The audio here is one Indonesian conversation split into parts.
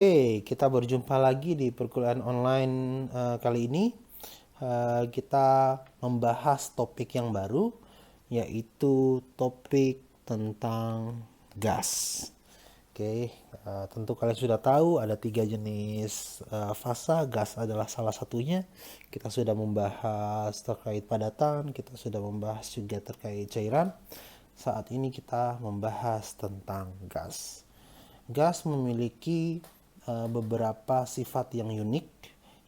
Oke, kita berjumpa lagi di perkuliahan online kali ini. Kita membahas topik yang baru, yaitu topik tentang gas. Oke, tentu kalian sudah tahu ada 3 jenis fasa, gas adalah salah satunya. Kita sudah membahas terkait padatan, kita sudah membahas juga terkait cairan. Saat ini kita membahas tentang gas. Gas memiliki beberapa sifat yang unik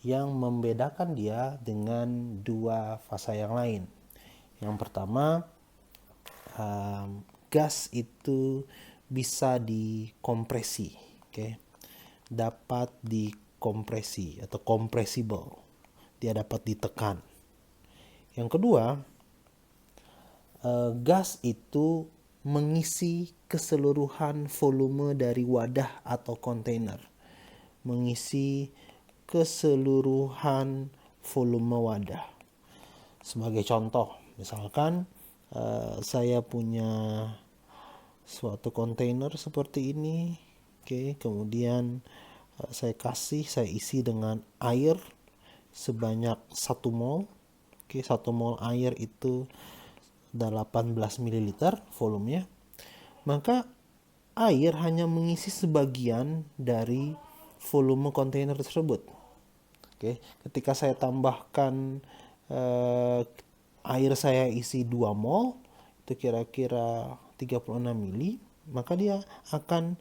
yang membedakan dia dengan dua fasa yang lain. Yang pertama, gas itu bisa dikompresi, okay? Dapat dikompresi atau compressible. Dia dapat ditekan. Yang kedua, gas itu mengisi keseluruhan volume dari wadah atau kontainer. Mengisi keseluruhan volume wadah. Sebagai contoh, misalkan saya punya suatu kontainer seperti ini, oke, kemudian saya isi dengan air sebanyak 1 mol. Oke, 1 mol air itu 18 ml volumenya. Maka air hanya mengisi sebagian dari volume kontainer tersebut. Oke, ketika saya tambahkan air saya isi 2 mol, itu kira-kira 36 mili, maka dia akan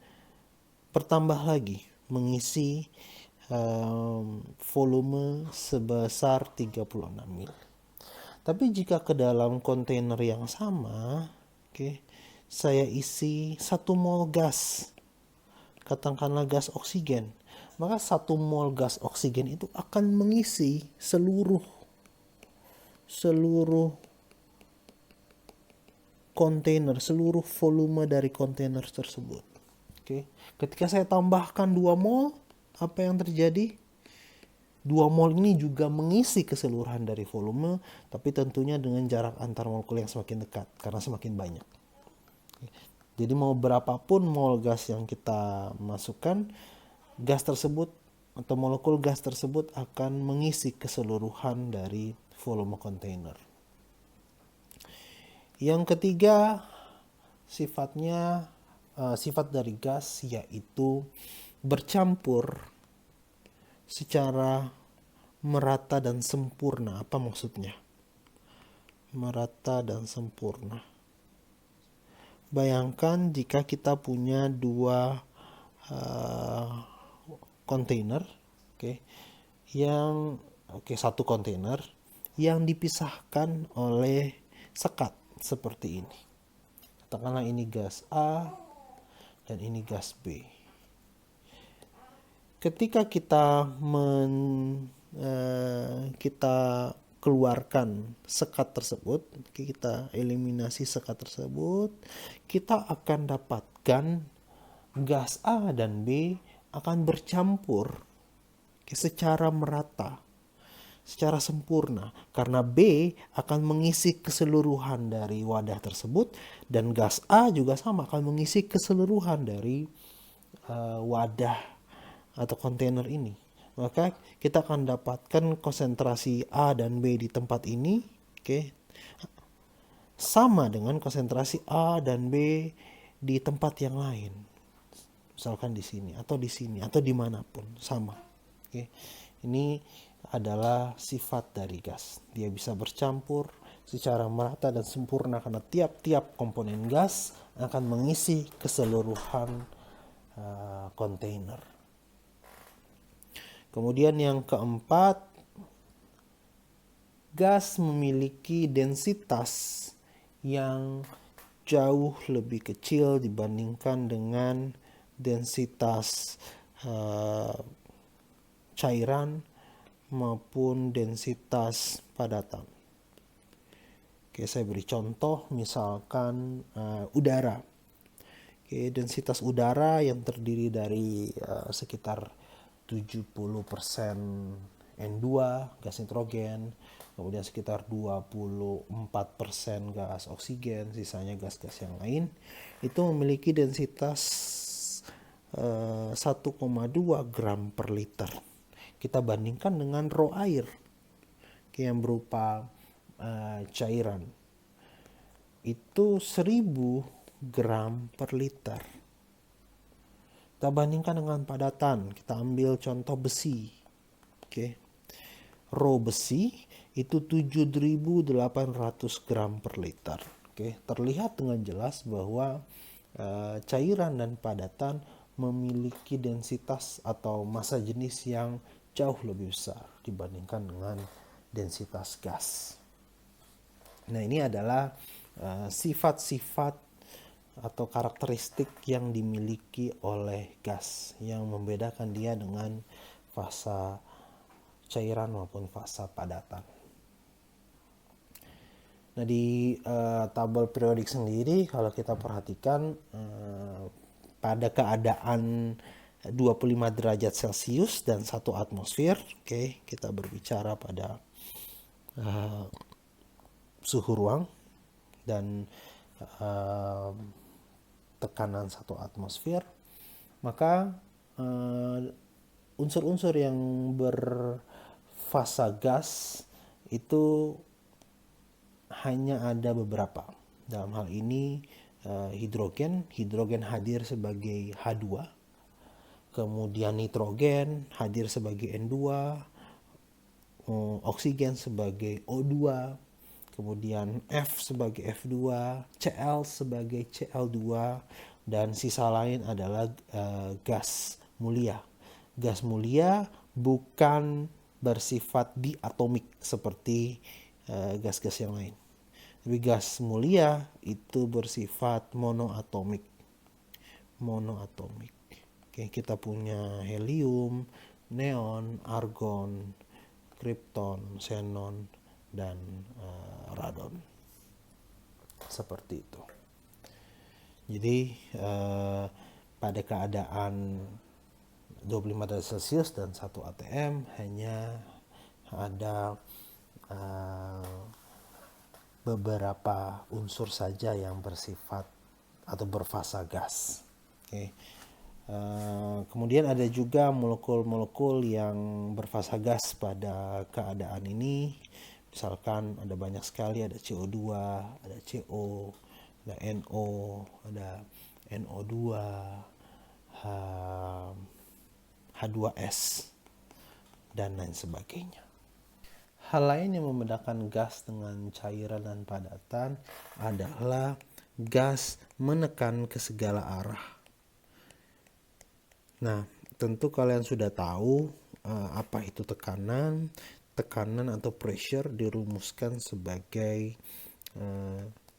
bertambah lagi mengisi volume sebesar 36 mili. Tapi jika ke dalam kontainer yang sama, saya isi 1 mol gas, katakanlah gas oksigen, maka 1 mol gas oksigen itu akan mengisi seluruh kontainer, seluruh volume dari kontainer tersebut. Ketika saya tambahkan 2 mol, apa yang terjadi? 2 mol ini juga mengisi keseluruhan dari volume, tapi tentunya dengan jarak antar molekul yang semakin dekat karena semakin banyak. Jadi mau berapapun mol gas yang kita masukkan, gas tersebut atau molekul gas tersebut akan mengisi keseluruhan dari volume kontainer. Yang ketiga, sifat dari gas yaitu bercampur secara merata dan sempurna. Apa maksudnya? Merata dan sempurna. Bayangkan jika kita punya 2 kontainer, satu kontainer yang dipisahkan oleh sekat seperti ini. Katakanlah ini gas A dan ini gas B. Ketika kita keluarkan sekat tersebut, kita eliminasi sekat tersebut, kita akan dapatkan gas A dan B akan bercampur secara merata, secara sempurna, karena B akan mengisi keseluruhan dari wadah tersebut dan gas A juga sama akan mengisi keseluruhan dari wadah atau kontainer ini. Maka kita akan dapatkan konsentrasi A dan B di tempat ini, sama dengan konsentrasi A dan B di tempat yang lain. Misalkan di sini atau di sini atau dimanapun sama. Ini adalah sifat dari gas. Dia bisa bercampur secara merata dan sempurna karena tiap-tiap komponen gas akan mengisi keseluruhan kontainer. Kemudian yang keempat, gas memiliki densitas yang jauh lebih kecil dibandingkan dengan densitas cairan maupun densitas padatan. Saya beri contoh, misalkan udara. Densitas udara yang terdiri dari sekitar 70% N2 gas nitrogen, kemudian sekitar 24% gas oksigen, sisanya gas-gas yang lain, itu memiliki densitas 1,2 gram per liter. Kita bandingkan dengan raw air yang berupa cairan itu 1000 gram per liter. Kita bandingkan dengan padatan, kita ambil contoh besi. Raw besi itu 7.800 gram per liter. Terlihat dengan jelas bahwa cairan dan padatan memiliki densitas atau massa jenis yang jauh lebih besar dibandingkan dengan densitas gas. Nah, ini adalah sifat-sifat atau karakteristik yang dimiliki oleh gas yang membedakan dia dengan fasa cairan maupun fasa padatan. Nah, di tabel periodik sendiri kalau kita perhatikan pada keadaan 25 derajat Celcius dan 1 atmosfer, kita berbicara pada suhu ruang dan tekanan 1 atmosfer, maka unsur-unsur yang berfasa gas itu hanya ada beberapa. Dalam hal ini hidrogen hadir sebagai H2, kemudian nitrogen hadir sebagai N2, oksigen sebagai O2, kemudian F sebagai F2, Cl sebagai Cl2, dan sisa lain adalah gas mulia. Gas mulia bukan bersifat diatomik seperti gas-gas yang lain. Tapi gas mulia itu bersifat monoatomik. Kita punya helium, neon, argon, krypton, xenon, dan radon. Seperti itu. Jadi pada keadaan 25 derajat Celcius dan 1 atm hanya ada beberapa unsur saja yang bersifat atau berfasa gas. Kemudian ada juga molekul-molekul yang berfasa gas pada keadaan ini. Misalkan ada banyak sekali, ada CO2, ada CO, ada NO, ada NO2, H2S, dan lain sebagainya. Hal lain yang membedakan gas dengan cairan dan padatan adalah gas menekan ke segala arah. Nah, tentu kalian sudah tahu apa itu tekanan. Tekanan atau pressure dirumuskan sebagai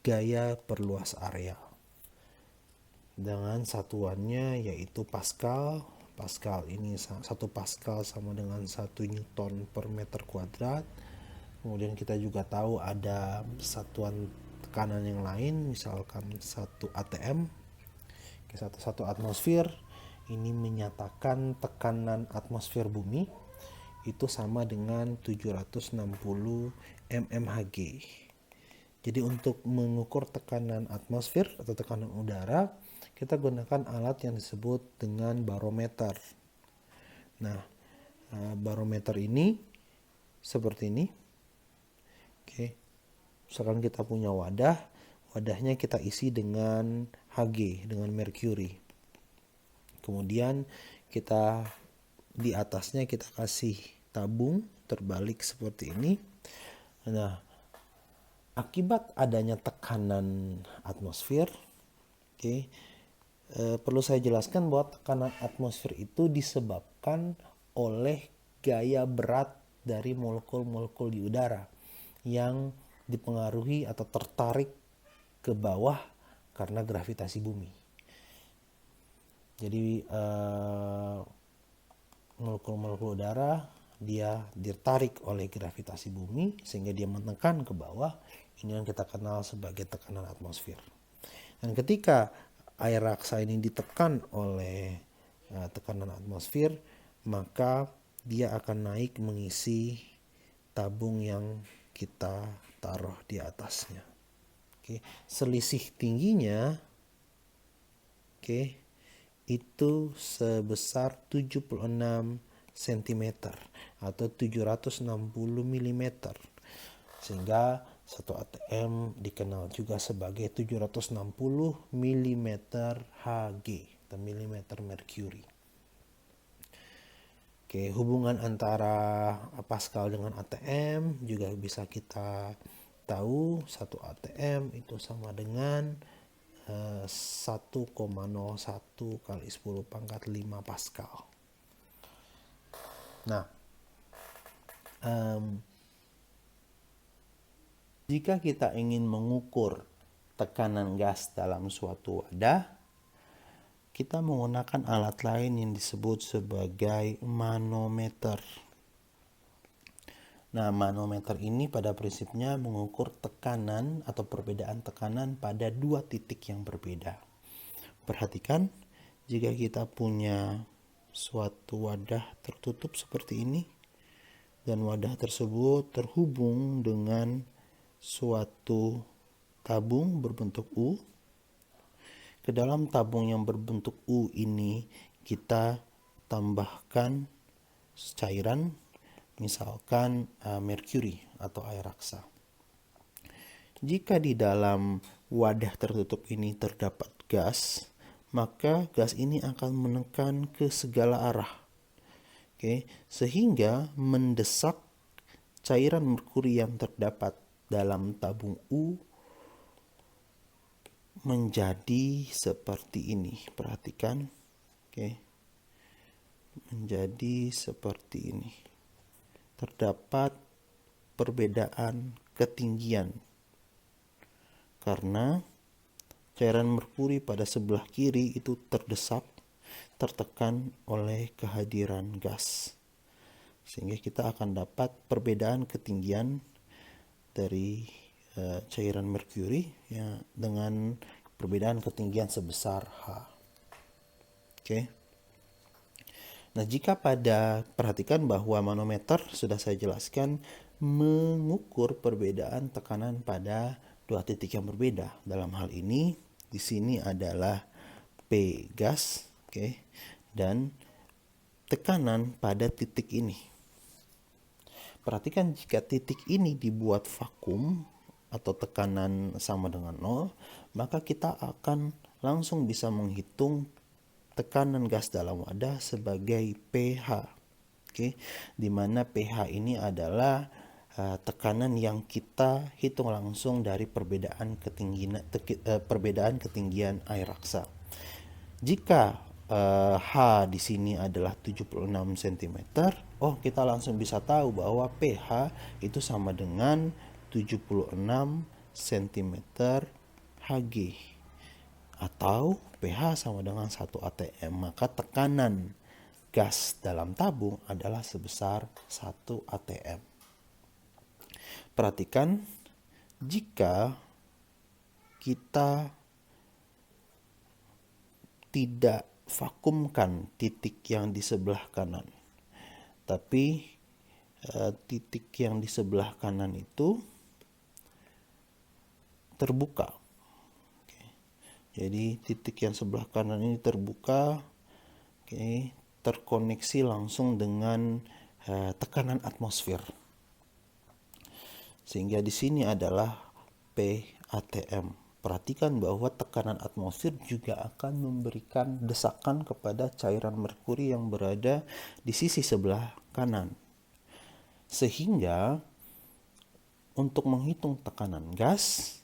gaya perluas area. Dengan satuannya yaitu Pascal. Pascal ini 1 Pascal sama dengan 1 Newton per meter kuadrat. Kemudian kita juga tahu ada satuan tekanan yang lain, misalkan 1 atm, 1 atmosfer. Ini menyatakan tekanan atmosfer bumi itu sama dengan 760 mmHg. Jadi untuk mengukur tekanan atmosfer atau tekanan udara, kita gunakan alat yang disebut dengan barometer. Nah, barometer ini seperti ini. Misalkan kita punya wadahnya kita isi dengan Hg, dengan merkuri. Kemudian kita di atasnya kita kasih tabung terbalik seperti ini. Nah, akibat adanya tekanan atmosfer, perlu saya jelaskan bahwa tekanan atmosfer itu disebabkan oleh gaya berat dari molekul-molekul di udara yang dipengaruhi atau tertarik ke bawah karena gravitasi bumi. Jadi molekul-molekul udara dia ditarik oleh gravitasi bumi sehingga dia menekan ke bawah. Ini yang kita kenal sebagai tekanan atmosfer. Dan ketika air raksa ini ditekan oleh tekanan atmosfer, maka dia akan naik mengisi tabung yang kita taruh di atasnya. Selisih tingginya itu sebesar 76 cm atau 760 mm. Sehingga satu ATM dikenal juga sebagai 760 mm Hg atau milimeter merkuri. Oke, hubungan antara Pascal dengan ATM juga bisa kita tahu. Satu ATM itu sama dengan 1,01 kali 10 pangkat 5 Pascal. Nah, jika kita ingin mengukur tekanan gas dalam suatu wadah, kita menggunakan alat lain yang disebut sebagai manometer. Nah, manometer ini pada prinsipnya mengukur tekanan atau perbedaan tekanan pada dua titik yang berbeda. Perhatikan, jika kita punya suatu wadah tertutup seperti ini, dan wadah tersebut terhubung dengan suatu tabung berbentuk U. Ke dalam tabung yang berbentuk U ini kita tambahkan cairan, misalkan merkuri atau air raksa. Jika di dalam wadah tertutup ini terdapat gas, maka gas ini akan menekan ke segala arah. Sehingga mendesak cairan merkuri yang terdapat dalam tabung U menjadi seperti ini. Perhatikan, menjadi seperti ini. Terdapat perbedaan ketinggian karena cairan merkuri pada sebelah kiri itu terdesak, tertekan oleh kehadiran gas. Sehingga kita akan dapat perbedaan ketinggian dari cairan merkuri ya, dengan perbedaan ketinggian sebesar H. Nah, jika perhatikan bahwa manometer sudah saya jelaskan mengukur perbedaan tekanan pada dua titik yang berbeda. Dalam hal ini di sini adalah P gas, dan tekanan pada titik ini. Perhatikan, jika titik ini dibuat vakum atau tekanan sama dengan 0, maka kita akan langsung bisa menghitung tekanan gas dalam wadah sebagai pH. Di mana pH ini adalah tekanan yang kita hitung langsung dari perbedaan ketinggian air raksa. Jika H di sini adalah 76 cm, kita langsung bisa tahu bahwa pH itu sama dengan 76 cm Hg atau pH sama dengan 1 atm. Maka tekanan gas dalam tabung adalah sebesar 1 atm. Perhatikan, jika kita tidak vakumkan titik yang di sebelah kanan, tapi titik yang di sebelah kanan itu terbuka. Jadi titik yang sebelah kanan ini terbuka, terkoneksi langsung dengan tekanan atmosfer. Sehingga di sini adalah PATM. Perhatikan bahwa tekanan atmosfer juga akan memberikan desakan kepada cairan merkuri yang berada di sisi sebelah kanan. Sehingga untuk menghitung tekanan gas,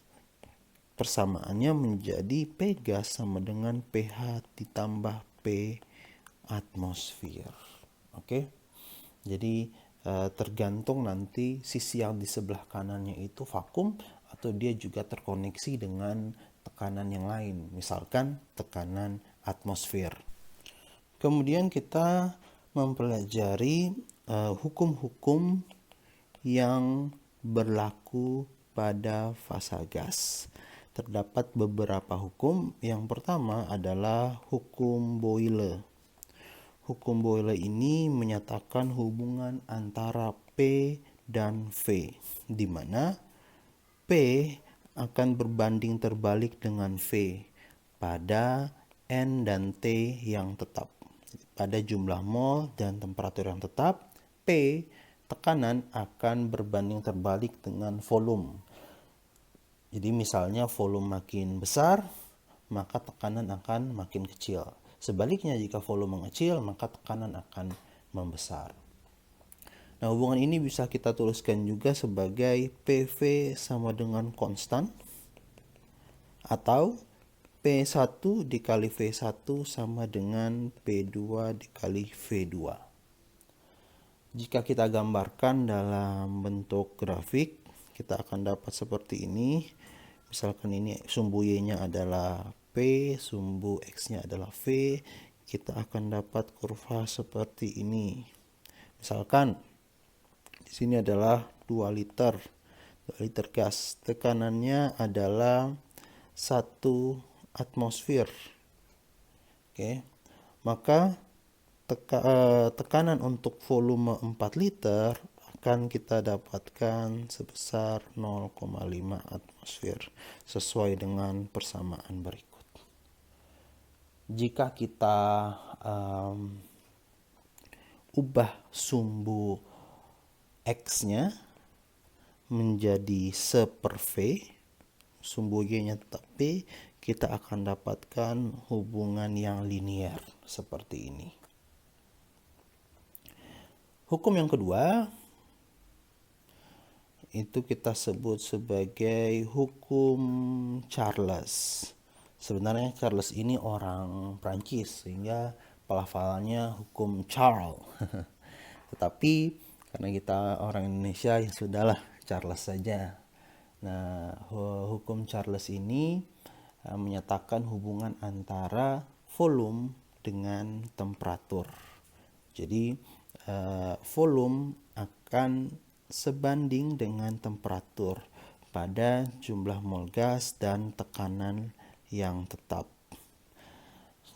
persamaannya menjadi P gas sama dengan pH ditambah P atmosfer. Jadi tergantung nanti sisi yang di sebelah kanannya itu vakum atau dia juga terkoneksi dengan tekanan yang lain, misalkan tekanan atmosfer. Kemudian kita mempelajari hukum-hukum yang berlaku pada fasa gas. Terdapat beberapa hukum. Yang pertama adalah hukum Boyle. Hukum Boyle ini menyatakan hubungan antara P dan V, di mana P akan berbanding terbalik dengan V pada N dan T yang tetap. Pada jumlah mol dan temperatur yang tetap, P tekanan akan berbanding terbalik dengan volume. Jadi misalnya volume makin besar, maka tekanan akan makin kecil. Sebaliknya jika volume mengecil, maka tekanan akan membesar. Nah, hubungan ini bisa kita tuliskan juga sebagai PV sama dengan konstan atau P1 dikali V1 sama dengan P2 dikali V2. Jika kita gambarkan dalam bentuk grafik, kita akan dapat seperti ini. Misalkan ini sumbu Y-nya adalah P, sumbu X-nya adalah V, kita akan dapat kurva seperti ini. Misalkan di sini adalah 2 liter gas. Tekanannya adalah 1 atmosfer. Oke. Maka tekanan untuk volume 4 liter akan kita dapatkan sebesar 0,5 atmosfer sesuai dengan persamaan berikut. Jika kita ubah sumbu X-nya menjadi se/V, sumbu Y-nya tetap P, kita akan dapatkan hubungan yang linear seperti ini. Hukum yang kedua itu kita sebut sebagai hukum Charles. Sebenarnya Charles ini orang Prancis sehingga pelafalannya hukum Charles. Tetapi karena kita orang Indonesia, ya sudahlah Charles saja. Nah, hukum Charles ini menyatakan hubungan antara volume dengan temperatur. Jadi volume akan sebanding dengan temperatur pada jumlah mol gas dan tekanan yang tetap.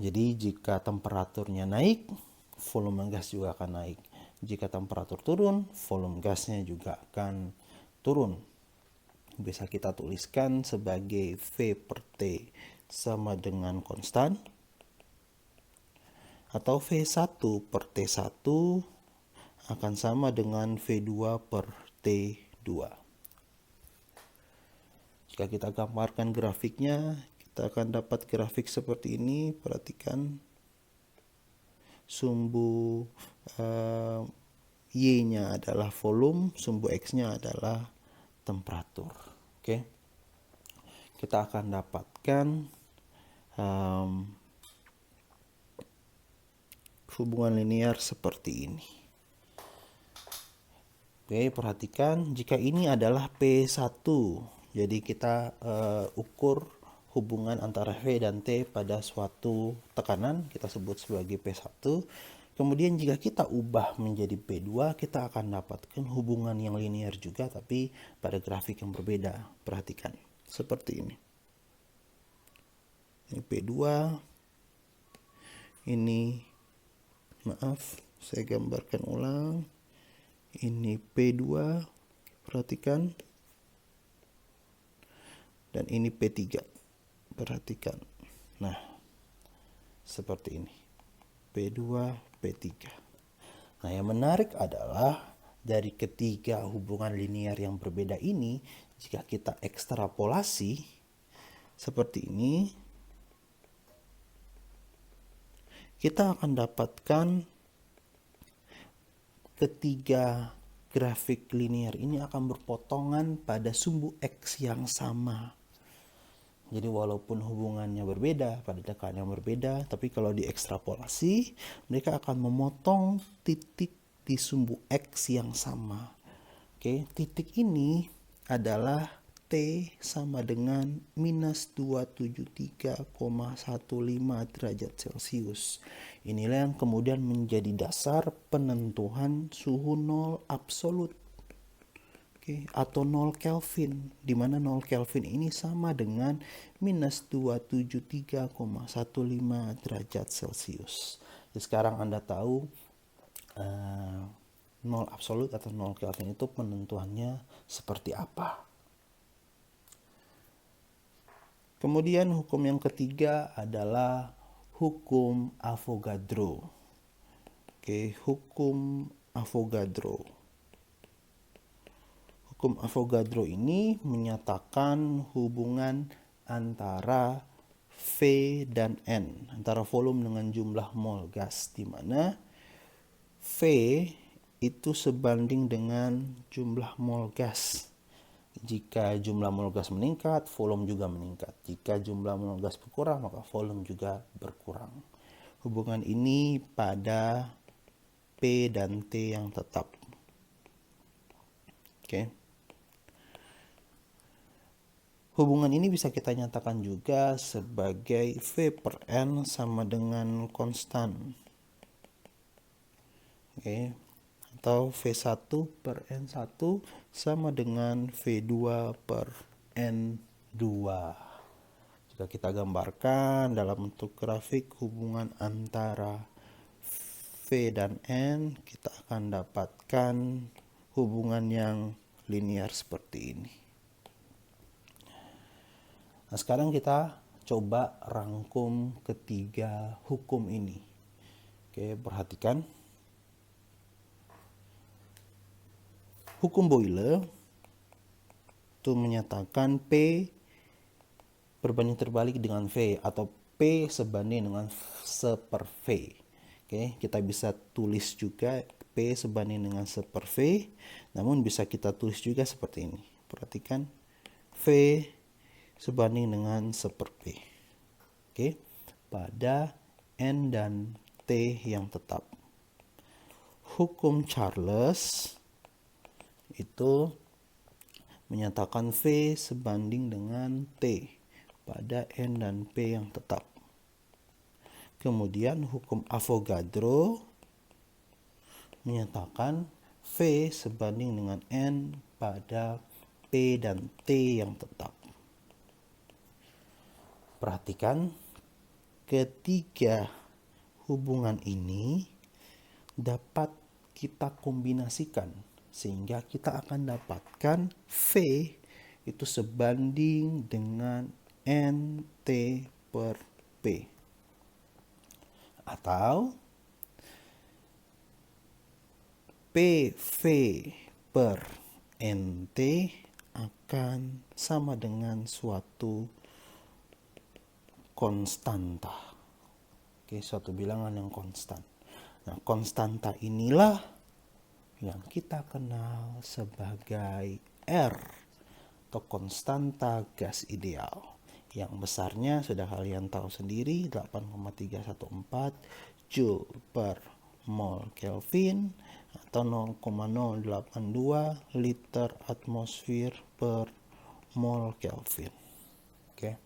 Jadi jika temperaturnya naik, volume gas juga akan naik. Jika temperatur turun, volume gasnya juga akan turun. Bisa kita tuliskan sebagai V per T sama dengan konstan, atau V1 per T1 akan sama dengan V2 per T2. Jika kita gambarkan grafiknya, kita akan dapat grafik seperti ini. Perhatikan sumbu Y-nya adalah volume, sumbu X-nya adalah temperatur. Oke. Kita akan dapatkan hubungan linear seperti ini. Oke, perhatikan jika ini adalah P1. Jadi kita ukur hubungan antara V dan T pada suatu tekanan, kita sebut sebagai P1. Kemudian jika kita ubah menjadi P2, kita akan dapatkan hubungan yang linear juga tapi pada grafik yang berbeda. Perhatikan, seperti ini. Ini P2. Ini, maaf, saya gambarkan ulang. Ini P2, perhatikan. Dan ini P3, perhatikan. Nah, seperti ini. P2, P3. Nah, yang menarik adalah dari ketiga hubungan linear yang berbeda ini, jika kita ekstrapolasi seperti ini, kita akan dapatkan ketiga grafik linear ini akan berpotongan pada sumbu X yang sama. Jadi walaupun hubungannya berbeda, pada tekanan yang berbeda, tapi kalau diekstrapolasi, mereka akan memotong titik di sumbu X yang sama. Oke, titik ini adalah T sama dengan minus 273,15 derajat Celcius. Inilah yang kemudian menjadi dasar penentuan suhu nol absolut. Atau 0 Kelvin, di mana 0 Kelvin ini sama dengan minus 273,15 derajat Celcius. Jadi sekarang Anda tahu 0 absolut atau 0 Kelvin itu penentuannya seperti apa. Kemudian hukum yang ketiga adalah hukum Avogadro. Oke, hukum Avogadro. Hukum Avogadro ini menyatakan hubungan antara V dan N, antara volume dengan jumlah mol gas, di mana V itu sebanding dengan jumlah mol gas. Jika jumlah mol gas meningkat, volume juga meningkat. Jika jumlah mol gas berkurang, maka volume juga berkurang. Hubungan ini pada P dan T yang tetap. Oke. Hubungan ini bisa kita nyatakan juga sebagai V per N sama dengan konstan. Oke. Atau V1 per N1 sama dengan V2 per N2. Jika kita gambarkan dalam bentuk grafik hubungan antara V dan N, kita akan dapatkan hubungan yang linear seperti ini. Nah, sekarang kita coba rangkum ketiga hukum ini. Oke, perhatikan. Hukum Boyle itu menyatakan P berbanding terbalik dengan V, atau P sebanding dengan se per V. Oke, kita bisa tulis juga P sebanding dengan se per V, namun bisa kita tulis juga seperti ini. Perhatikan, V sebanding dengan se per P. Oke, pada N dan T yang tetap. Hukum Charles itu menyatakan V sebanding dengan T pada N dan P yang tetap. Kemudian hukum Avogadro menyatakan V sebanding dengan N pada P dan T yang tetap. Perhatikan, ketiga hubungan ini dapat kita kombinasikan sehingga kita akan dapatkan V itu sebanding dengan NT per P. Atau PV per NT akan sama dengan suatu konstanta. Oke, suatu bilangan yang konstan. Nah, konstanta inilah yang kita kenal sebagai R atau konstanta gas ideal, yang besarnya sudah kalian tahu sendiri, 8,314 Joule per mol Kelvin atau 0,082 liter atmosfer per mol Kelvin. Oke.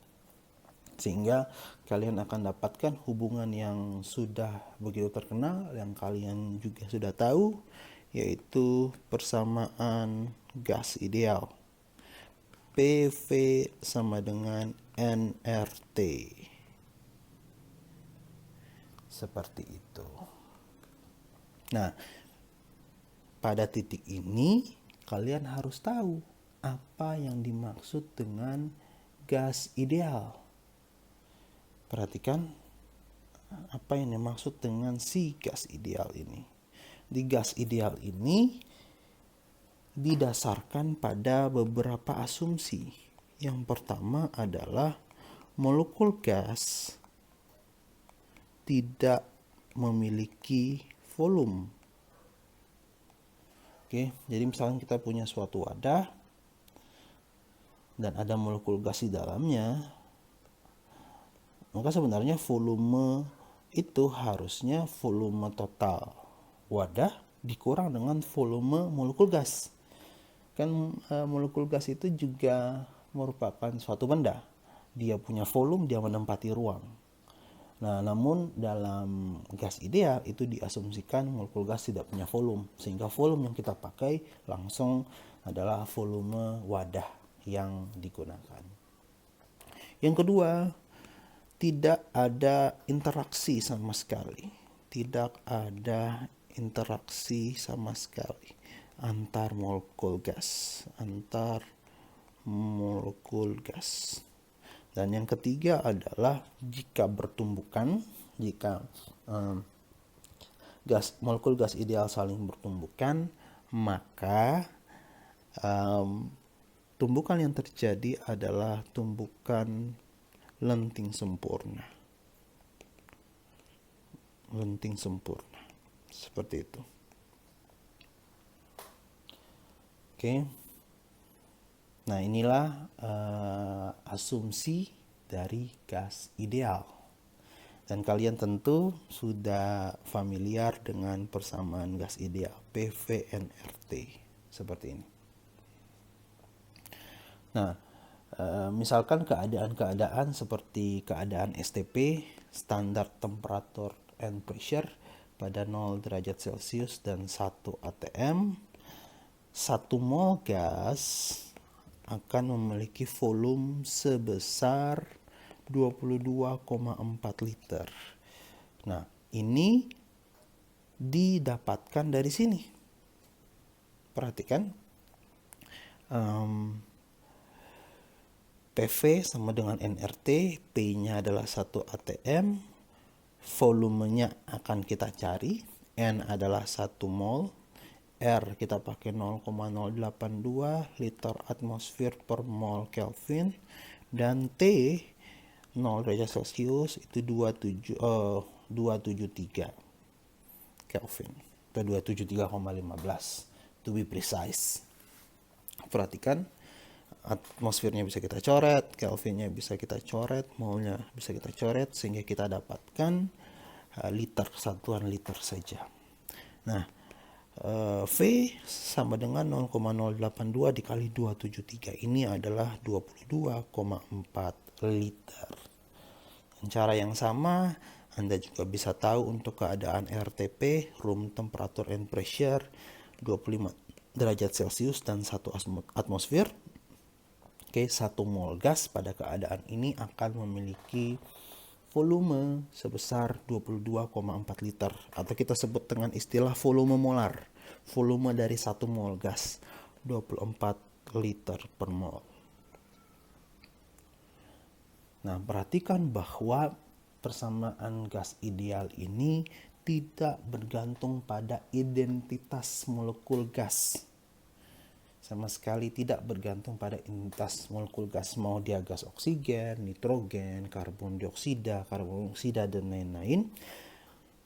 Sehingga kalian akan dapatkan hubungan yang sudah begitu terkenal, yang kalian juga sudah tahu, yaitu persamaan gas ideal. PV sama dengan nRT. Seperti itu. Nah, pada titik ini kalian harus tahu apa yang dimaksud dengan gas ideal. Perhatikan apa yang dimaksud dengan si gas ideal ini. Di gas ideal ini didasarkan pada beberapa asumsi. Yang pertama adalah molekul gas tidak memiliki volume. Oke, jadi misalkan kita punya suatu wadah dan ada molekul gas di dalamnya, maka sebenarnya volume itu harusnya volume total wadah dikurang dengan volume molekul gas. Kan molekul gas itu juga merupakan suatu benda. Dia punya volume, dia menempati ruang. Nah, namun dalam gas ideal itu diasumsikan molekul gas tidak punya volume, sehingga volume yang kita pakai langsung adalah volume wadah yang digunakan. Yang kedua, tidak ada interaksi sama sekali. Tidak ada interaksi sama sekali antar molekul gas. Dan yang ketiga adalah jika bertumbukan, jika molekul gas ideal saling bertumbukan, maka tumbukan yang terjadi adalah tumbukan lenting sempurna. Lenting sempurna. Seperti itu. Oke. Nah, inilah asumsi dari gas ideal. Dan kalian tentu sudah familiar dengan persamaan gas ideal, PV-nRT, seperti ini. Nah, misalkan keadaan-keadaan seperti keadaan STP, standar temperature and pressure, pada 0 derajat Celcius dan 1 atm, 1 mol gas akan memiliki volume sebesar 22,4 liter. Nah, ini didapatkan dari sini. Perhatikan, PV sama dengan nRT, P-nya adalah 1 atm, volumenya akan kita cari, N adalah 1 mol, R kita pakai 0,082 liter atmosfer per mol Kelvin, dan T 0 derajat Celcius itu 273 Kelvin atau 273,15 to be precise. Perhatikan, atmosfernya bisa kita coret, Kelvinnya bisa kita coret, molnya bisa kita coret, sehingga kita dapatkan liter, satuan liter saja. Nah, V sama dengan 0,082 dikali 273, ini adalah 22,4 liter. Dengan cara yang sama, Anda juga bisa tahu untuk keadaan RTP, room temperature and pressure, 25 derajat Celcius dan 1 atmosfer. Oke, 1 mol gas pada keadaan ini akan memiliki volume sebesar 22,4 liter, atau kita sebut dengan istilah volume molar. Volume dari 1 mol gas 24 liter per mol. Nah, perhatikan bahwa persamaan gas ideal ini tidak bergantung pada identitas molekul gas. Sama sekali tidak bergantung pada identitas molekul gas, mau dia gas oksigen, nitrogen, karbon dioksida, dan lain-lain.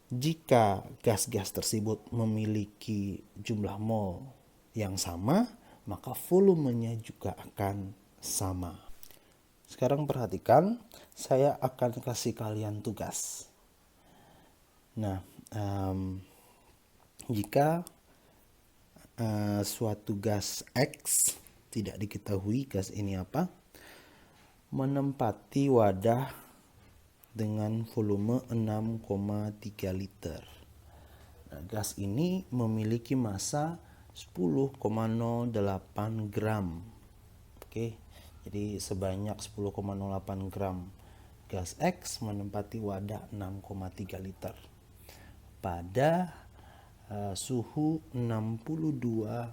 Jika gas-gas tersebut memiliki jumlah mol yang sama, maka volumenya juga akan sama. Sekarang perhatikan, saya akan kasih kalian tugas. Nah, jika suatu gas X, tidak diketahui gas ini apa, menempati wadah dengan volume 6,3 liter. Nah, gas ini memiliki massa 10,08 gram. Oke, jadi sebanyak 10,08 gram gas X menempati wadah 6,3 liter pada suhu 62,36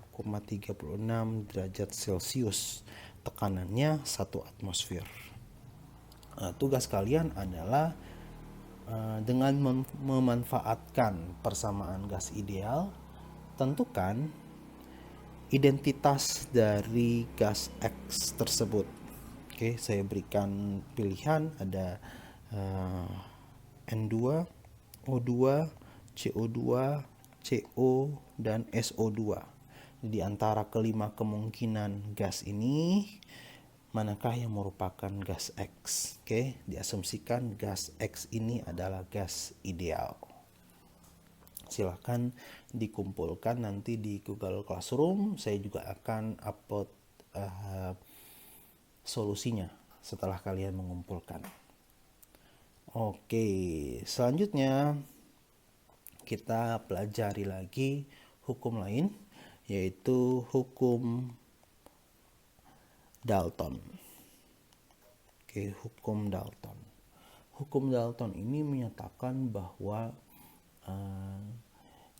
derajat Celcius, tekanannya 1 atmosfer. Tugas kalian adalah dengan memanfaatkan persamaan gas ideal, tentukan identitas dari gas X tersebut. Oke, saya berikan pilihan, ada N2, O2, CO2, CO, dan SO2. Di antara kelima kemungkinan gas ini, manakah yang merupakan gas X? Oke, diasumsikan gas X ini adalah gas ideal. Silahkan dikumpulkan nanti di Google Classroom. Saya juga akan upload solusinya setelah kalian mengumpulkan. Oke, selanjutnya kita pelajari lagi hukum lain, yaitu hukum Dalton. Oke, hukum Dalton. Hukum Dalton ini menyatakan bahwa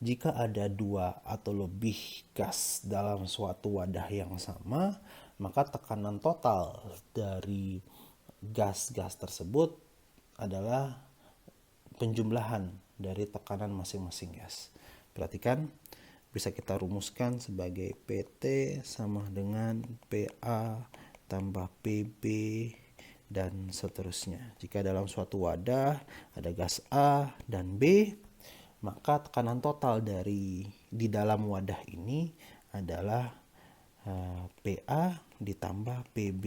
jika ada 2 atau lebih gas dalam suatu wadah yang sama, maka tekanan total dari gas-gas tersebut adalah penjumlahan dari tekanan masing-masing gas. Perhatikan, bisa kita rumuskan sebagai PT sama dengan PA tambah PB dan seterusnya. Jika dalam suatu wadah ada gas A dan B, maka tekanan total di dalam wadah ini adalah PA ditambah PB.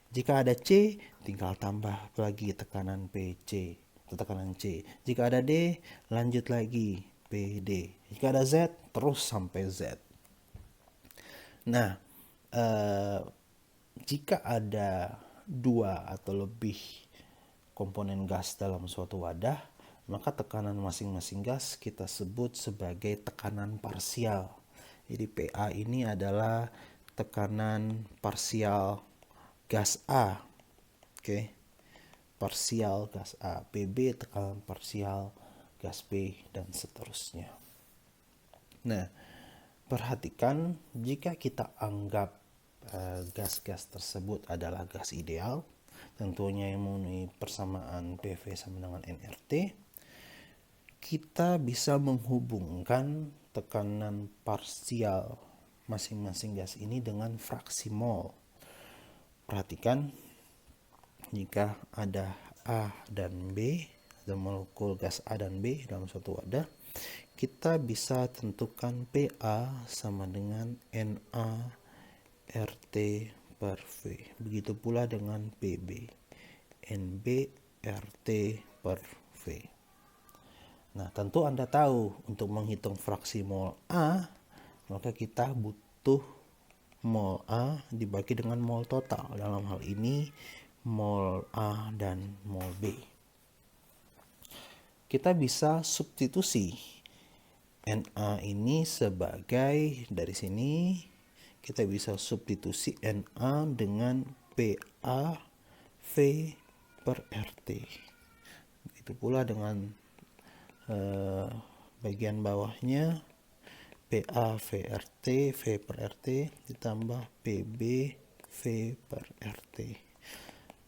Jika ada C, tinggal tambah lagi tekanan PC, tekanan C. Jika ada D, lanjut lagi PD. Jika ada Z, terus sampai Z. Nah, jika ada 2 atau lebih komponen gas dalam suatu wadah, maka tekanan masing-masing gas kita sebut sebagai tekanan parsial. Jadi PA ini adalah tekanan parsial gas A. Oke. Parsial gas A. PB tekanan parsial gas B dan seterusnya. Nah, perhatikan jika kita anggap gas-gas tersebut adalah gas ideal, tentunya yang memenuhi persamaan PV sama dengan nRT, kita bisa menghubungkan tekanan parsial masing-masing gas ini dengan fraksi mol. Perhatikan, jika ada A dan B, ada molekul gas A dan B dalam suatu wadah, kita bisa tentukan PA sama dengan Na RT per V. Begitu pula dengan PB, NB RT per V. Nah, tentu Anda tahu untuk menghitung fraksi mol A, maka kita butuh mol A dibagi dengan mol total. Dalam hal ini mol A dan mol B. Kita bisa substitusi Na ini sebagai, dari sini kita bisa substitusi Na dengan PA V per RT. Begitu pula dengan bagian bawahnya PA V RT, V per RT ditambah PB V per RT.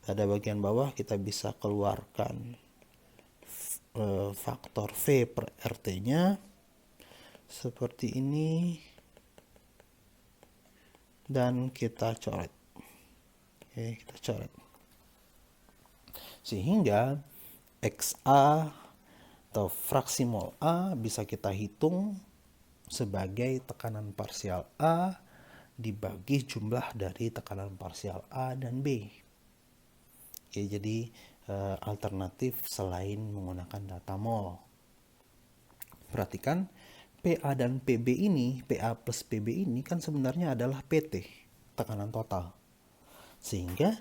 Pada bagian bawah kita bisa keluarkan faktor V per RT-nya seperti ini dan kita coret. Oke, kita coret. Sehingga XA atau fraksi mol A bisa kita hitung sebagai tekanan parsial A dibagi jumlah dari tekanan parsial A dan B. Oke, jadi alternatif selain menggunakan data mol. Perhatikan, PA dan PB ini, PA plus PB ini kan sebenarnya adalah PT, tekanan total. Sehingga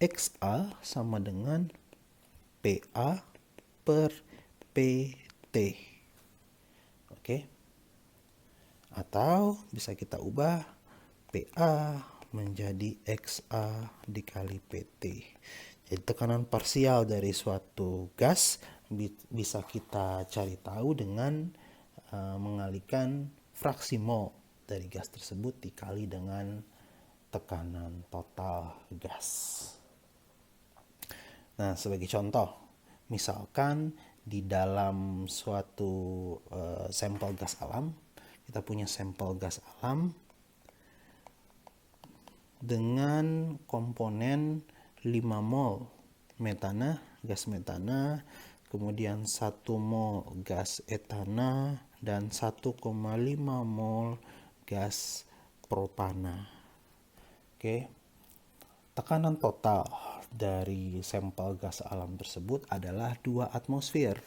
XA sama dengan PA per PT. Oke. Atau bisa kita ubah PA menjadi XA dikali PT. Jadi tekanan parsial dari suatu gas bisa kita cari tahu dengan mengalihkan fraksi mol dari gas tersebut dikali dengan tekanan total gas. Nah, sebagai contoh, misalkan di dalam suatu sampel gas alam, kita punya sampel gas alam dengan komponen 5 mol metana, gas metana, kemudian 1 mol gas etana, dan 1,5 mol gas propana. Oke. Tekanan total dari sampel gas alam tersebut adalah 2 atmosfer.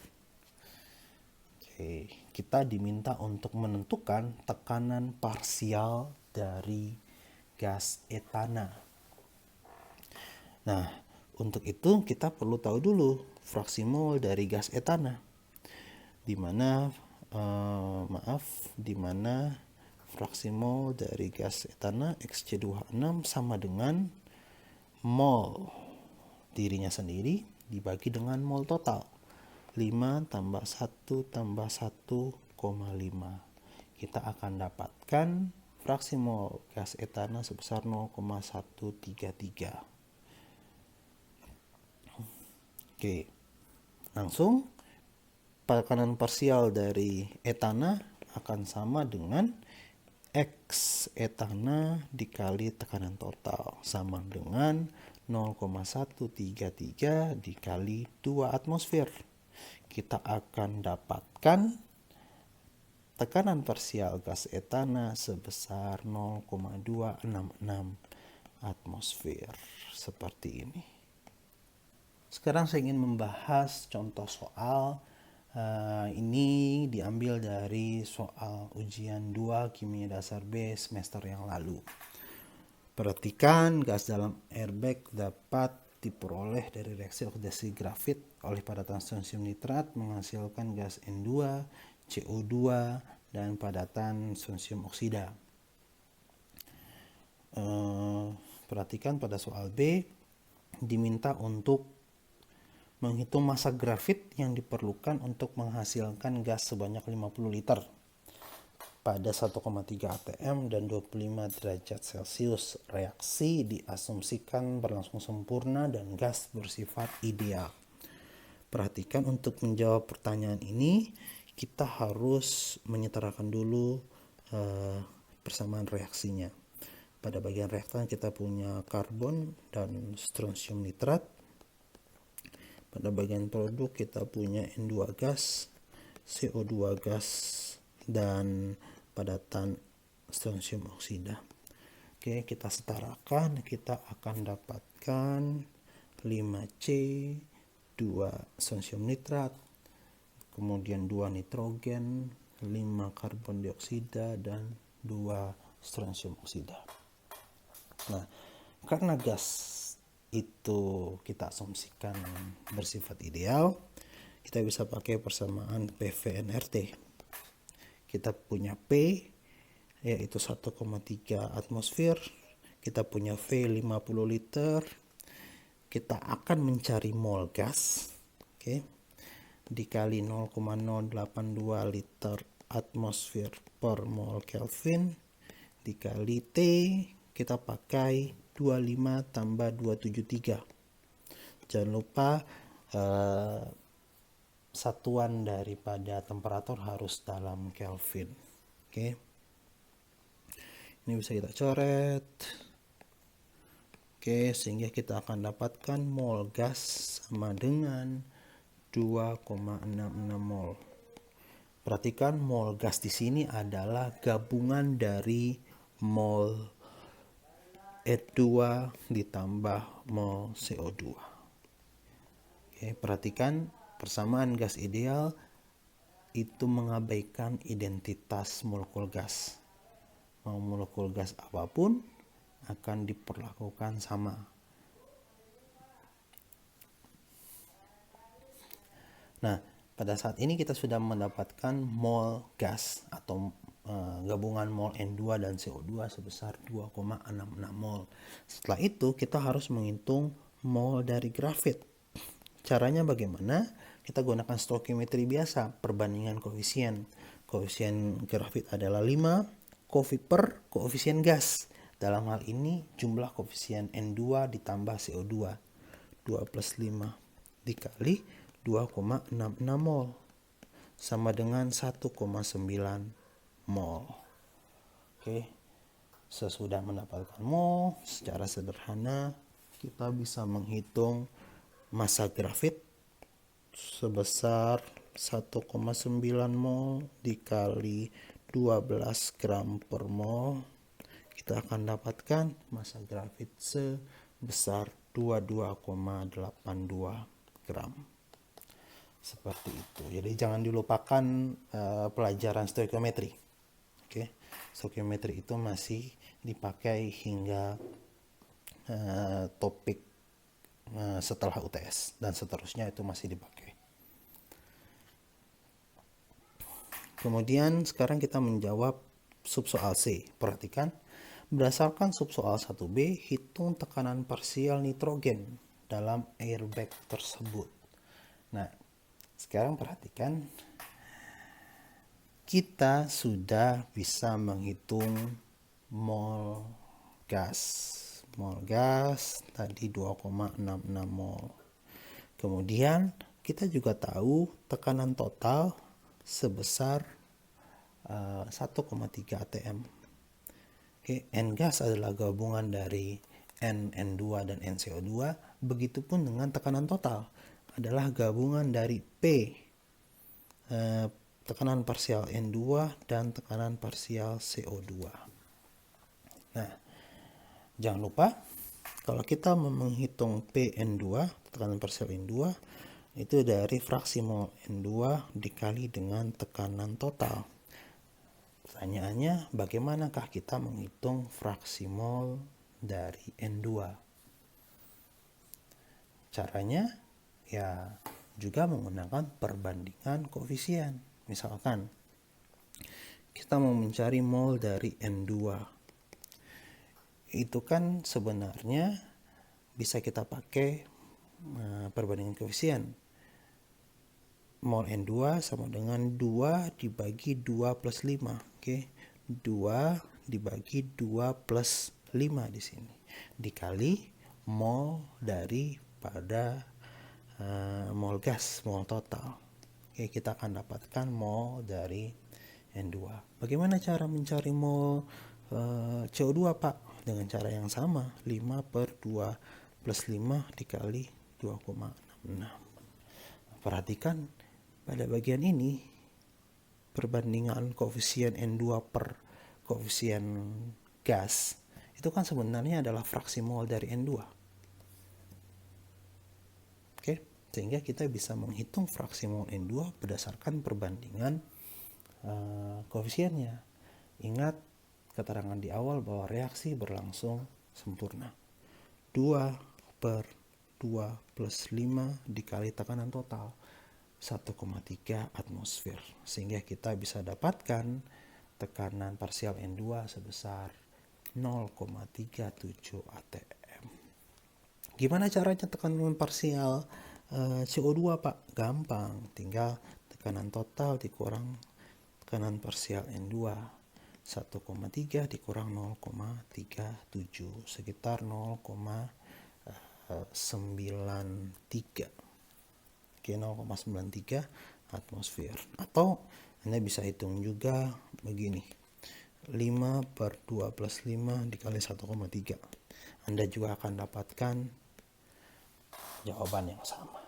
Oke, kita diminta untuk menentukan tekanan parsial dari gas etana. Nah, untuk itu kita perlu tahu dulu fraksi mol dari gas etana. Di mana fraksi mol dari gas etana XC26 sama dengan mol dirinya sendiri dibagi dengan mol total. 5 tambah 1 tambah 1,5. Kita akan dapatkan fraksi mol gas etana sebesar 0,133. Oke, langsung tekanan parsial dari etana akan sama dengan X etana dikali tekanan total sama dengan 0,133 dikali 2 atmosfer. Kita akan dapatkan tekanan parsial gas etana sebesar 0,266 atmosfer. Seperti ini. Sekarang saya ingin membahas contoh soal. Ini diambil dari soal ujian 2 Kimia Dasar B semester yang lalu. Perhatikan, gas dalam airbag dapat diperoleh dari reaksi oksidasi grafit oleh padatan strontium nitrat menghasilkan gas N2, CO2, dan padatan strontium oksida. Perhatikan pada soal B, diminta untuk menghitung massa grafit yang diperlukan untuk menghasilkan gas sebanyak 50 liter pada 1,3 atm dan 25 derajat Celcius. Reaksi diasumsikan berlangsung sempurna dan gas bersifat ideal. Perhatikan, untuk menjawab pertanyaan ini kita harus menyetarakan dulu persamaan reaksinya. Pada bagian reaktan kita punya karbon dan strontium nitrat. Pada bagian produk kita punya N2 gas, CO2 gas, dan padatan strontium oksida. Oke, kita setarakan, kita akan dapatkan 5C, 2 strontium nitrat, kemudian 2 nitrogen, 5 karbon dioksida, dan 2 strontium oksida. Nah, karena gas itu kita asumsikan bersifat ideal, kita bisa pakai persamaan PV/nRT. Kita punya P yaitu 1,3 atmosfer, kita punya V 50 liter, kita akan mencari mol gas, dikali 0,082 liter atmosfer per mol Kelvin dikali T, kita pakai 25 tambah 273. Jangan lupa satuan daripada temperatur harus dalam Kelvin. Oke. Ini bisa kita coret. Oke, sehingga kita akan dapatkan mol gas sama dengan 2,66 mol. Perhatikan, mol gas di sini adalah gabungan dari mol N2 ditambah mol CO2. Oke, perhatikan persamaan gas ideal itu mengabaikan identitas molekul gas. Mau molekul gas apapun akan diperlakukan sama. Nah, pada saat ini kita sudah mendapatkan mol gas atau gabungan mol N2 dan CO2 sebesar 2,66 mol. Setelah itu kita harus menghitung mol dari grafit. Caranya bagaimana? Kita gunakan stoichiometri biasa, perbandingan koefisien. Koefisien grafit adalah 5 per koefisien gas. Dalam hal ini jumlah koefisien N2 ditambah CO2. 2 plus 5 dikali 2,66 mol sama dengan 1,9 mol. Oke. Sesudah mendapatkan mol, secara sederhana kita bisa menghitung massa grafit sebesar 1,9 mol dikali 12 gram per mol. Kita akan dapatkan massa grafit sebesar 22,82 gram. Seperti itu. Jadi jangan dilupakan pelajaran stoikiometri. Oke. Stoikiometri itu masih dipakai hingga topik setelah UTS dan seterusnya itu masih dipakai. Kemudian sekarang kita menjawab subsoal C. Perhatikan, berdasarkan subsoal 1B, hitung tekanan parsial nitrogen dalam airbag tersebut. Nah, sekarang perhatikan, kita sudah bisa menghitung mol gas. Mol gas tadi 2,66 mol. Kemudian kita juga tahu tekanan total sebesar 1,3 atm. Oke, N gas adalah gabungan dari N2 dan NCO2. Begitupun dengan tekanan total adalah gabungan dari P, tekanan parsial N2 dan tekanan parsial CO2. Nah, jangan lupa kalau kita menghitung PN2, tekanan parsial N2, itu dari fraksi mol N2 dikali dengan tekanan total. Pertanyaannya, bagaimanakah kita menghitung fraksi mol dari N2? Caranya ya juga menggunakan perbandingan koefisien. Misalkan kita mau mencari mol dari N2. Itu kan sebenarnya bisa kita pakai perbandingan koefisien. Mol N2 sama dengan 2 dibagi 2 plus 5. Oke, 2 dibagi 2 plus 5 di sini. Dikali mol daripada mol gas, mol total. Oke, kita akan dapatkan mol dari N2. Bagaimana cara mencari mol CO2, Pak? Dengan cara yang sama, 5 per 2 plus 5 dikali 2,66. Perhatikan pada bagian ini, perbandingan koefisien N2 per koefisien gas, itu kan sebenarnya adalah fraksi mol dari N2. Oke, sehingga kita bisa menghitung fraksi mol N2 berdasarkan perbandingan koefisiennya. Ingat keterangan di awal bahwa reaksi berlangsung sempurna. 2 per 2 plus 5 dikali tekanan total 1,3 atmosfer. Sehingga kita bisa dapatkan tekanan parsial N2 sebesar 0,37 atm. Gimana caranya tekanan parsial CO2, Pak? Gampang, tinggal tekanan total dikurang tekanan parsial N2. 1,3 dikurang 0,37 sekitar 0,93. Oke, 0,93 atmosfer. Atau Anda bisa hitung juga begini, 5 per 2 plus 5 dikali 1,3. Anda juga akan dapatkan jawaban yang sama.